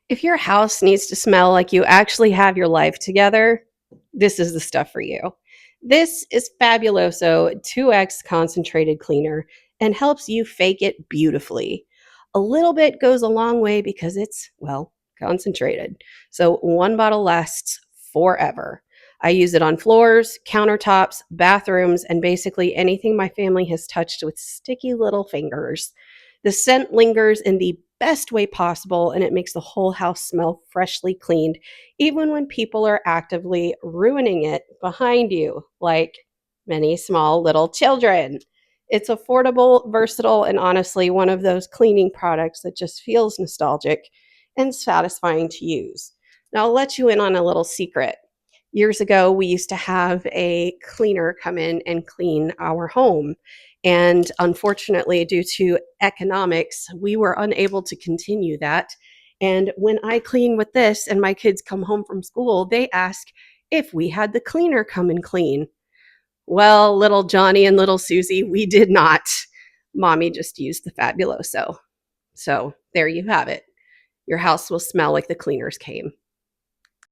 If your house needs to smell like you actually have your life together, this is the stuff for you. This is Fabuloso 2X concentrated cleaner and helps you fake it beautifully. A little bit goes a long way because it's, well, concentrated. So one bottle lasts forever. I use it on floors, countertops, bathrooms, and basically anything my family has touched with sticky little fingers. The scent lingers in the best way possible and it makes the whole house smell freshly cleaned, even when people are actively ruining it behind you, like many small little children. It's affordable, versatile, and honestly one of those cleaning products that just feels nostalgic and satisfying to use. Now, I'll let you in on a little secret. Years ago, we used to have a cleaner come in and clean our home. And unfortunately, due to economics, we were unable to continue that. And when I clean with this and my kids come home from school, they ask if we had the cleaner come and clean. Well, little Johnny and little Susie, we did not. Mommy just used the Fabuloso. So there you have it. Your house will smell like the cleaners came.